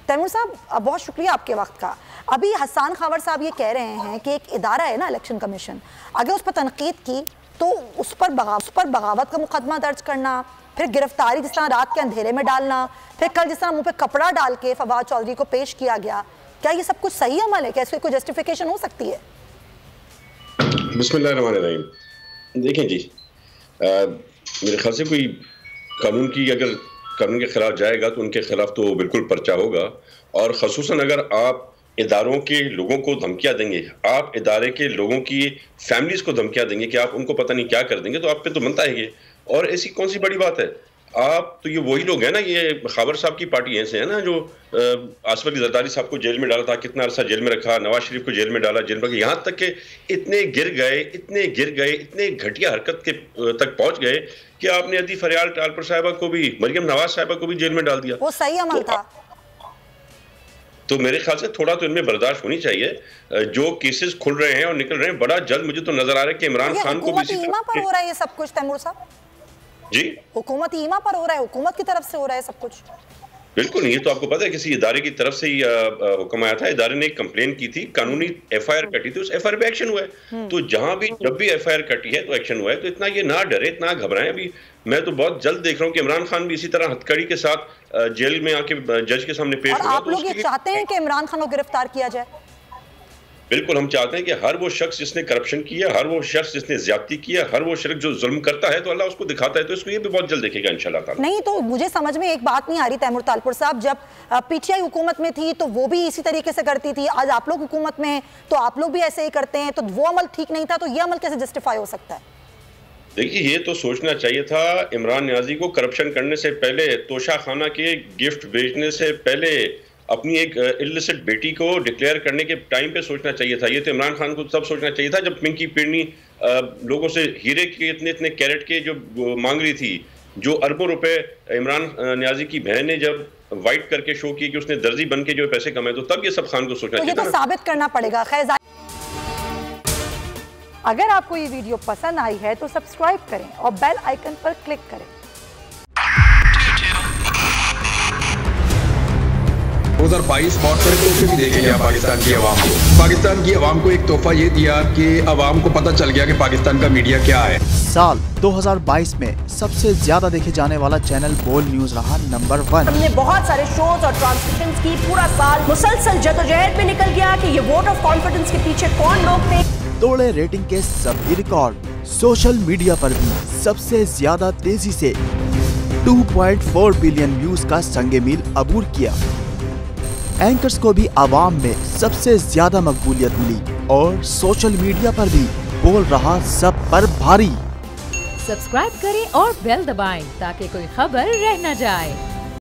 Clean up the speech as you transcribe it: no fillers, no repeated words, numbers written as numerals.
तैमूर साहब, बहुत शुक्रिया आपके वक्त का। अभी हसन खावर साहब ये कह रहे हैं कि एक इदारा है ना इलेक्शन कमीशन, अगर उस पर तनकीद की तो उस पर बगावत का मुकदमा दर्ज करना, फिर गिरफ्तारी जिस तरह रात के अंधेरे में डालना, फिर कल जिस तरह मुंह पे कपड़ा डाल के फवाद चौधरी को पेश किया गया, क्या ये सब कुछ सही अमल है? क्या इसकी कोई जस्टिफिकेशन हो सकती है? बिस्मिल्लाहिर्रहमानिर्रहीम। देखें जी, मेरे ख्याल से कोई अगर कानून के खिलाफ जाएगा तो उनके खिलाफ तो बिल्कुल पर्चा होगा, और ख़ुसूसन अगर आप इदारों के लोगों को धमकियां देंगे, आप इदारे के लोगों की फैमिलीज को धमकियां देंगे कि आप उनको पता नहीं क्या कर देंगे, तो आप पे तो बनता है ये। और ऐसी कौन सी बड़ी बात है? आप तो ये वही लोग हैं ना, ये खावर साहब की पार्टी ऐसे है ना जो आसफ अली जरदारी साहब को जेल में डाला था, कितना अरसा जेल में रखा, नवाज शरीफ को जेल में डाला, जेल में रखा, यहाँ तक के इतने गिर गए, इतने घटिया हरकत के तक पहुंच गए कि आपने अदी फरियाल टालपुर साहिबा को भी, मरियम नवाज साहिबा को भी जेल में डाल दिया। वो सही अमल था? तो मेरे ख्याल से थोड़ा तो इनमें बर्दाश्त होनी चाहिए। जो केसेस खुल रहे हैं और निकल रहे हैं, बड़ा जल्द मुझे तो नजर आ रहा है कि इमरान खान को भी पर हो रहा है ये सब कुछ। तैमूर साहब जी, हुकूमत ईमा पर हो रहा है, हुकूमत की तरफ से हो रहा है सब कुछ। बिल्कुल नहीं, ये तो आपको पता है किसी इदारे की तरफ से ही हुक्म आया था। इदारे ने एक कंप्लेन की थी, कानूनी एफआईआर कटी थी, उस एफआईआर पे एक्शन हुआ है। तो जहां भी जब भी एफआईआर कटी है तो एक्शन हुआ है। तो इतना ये ना डरे, इतना घबराएं। अभी मैं तो बहुत जल्द देख रहा हूँ कि इमरान खान भी इसी तरह हथकड़ी के साथ जेल में आके जज के सामने पेश होगा। आप लोग ये चाहते हैं कि इमरान खान को गिरफ्तार किया जाए? बिल्कुल, हम चाहते हैं कि हर वो शख्स जिसने करप्शन किया, हर वो शख्स जिसने ज्यादती किया, हर वो शख्स जो जुल्म करता है, तो अल्लाह उसको दिखाता है। तो इसको ये भी बहुत जल्द देखेगा इंशाल्लाह ताला। नहीं तो मुझे समझ में एक बात नहीं आ रही तैमूर तालपुर साहब, जब पीटीआई हुकूमत में थी तो वो भी इसी तरीके से करती थी, आज आप लोग हुकूमत में हैं तो आप लोग भी ऐसे ही करते हैं, तो वो अमल ठीक नहीं था, तो ये अमल कैसे जस्टिफाई हो सकता है? देखिए, ये तो सोचना चाहिए था इमरान नियाजी को करप्शन करने से पहले, तोशा खाना के गिफ्ट भेजने से पहले, अपनी एक इलिसिट बेटी को डिक्लेयर करने के टाइम पे सोचना चाहिए था। ये तो इमरान खान को तब सोचना चाहिए था जब पिंकी पिरनी लोगों से हीरे के इतने कैरेट के जो मांग रही थी, जो अरबों रुपए इमरान नियाजी की बहन ने जब वाइट करके शो की कि उसने दर्जी बन के जो पैसे कमाए, तो तब ये सब खान को सोचना चाहिए था। ये तो साबित करना पड़ेगा। खैर, अगर आपको ये वीडियो पसंद आई है तो सब्सक्राइब करें और बेल आइकन पर क्लिक करें। 2022 बॉर्डर तोहफे भी देके गया पाकिस्तान की आवाम को। पाकिस्तान की आवाम को एक तोहफा ये दिया कि आवाम को पता चल गया कि पाकिस्तान का मीडिया क्या है। साल 2022 में सबसे ज्यादा देखे जाने वाला चैनल बोल न्यूज रहा नंबर 1। हमने बहुत सारे शोज और ट्रांसमिशंस की, पूरा साल मुसलसल जदोजहद में निकल गया कि ये वोट ऑफ कॉन्फिडेंस के पीछे कौन लोग थे। तोड़े रेटिंग के सभी रिकॉर्ड। सोशल मीडिया पर भी सबसे ज्यादा तेजी से 2.4 बिलियन व्यूज का संगे मील अबूर किया। एंकर्स को भी आवाम में सबसे ज्यादा मकबूलियत मिली और सोशल मीडिया पर भी बोल रहा सब पर भारी। सब्सक्राइब करें और बेल दबाएं ताकि कोई खबर रह न जाए।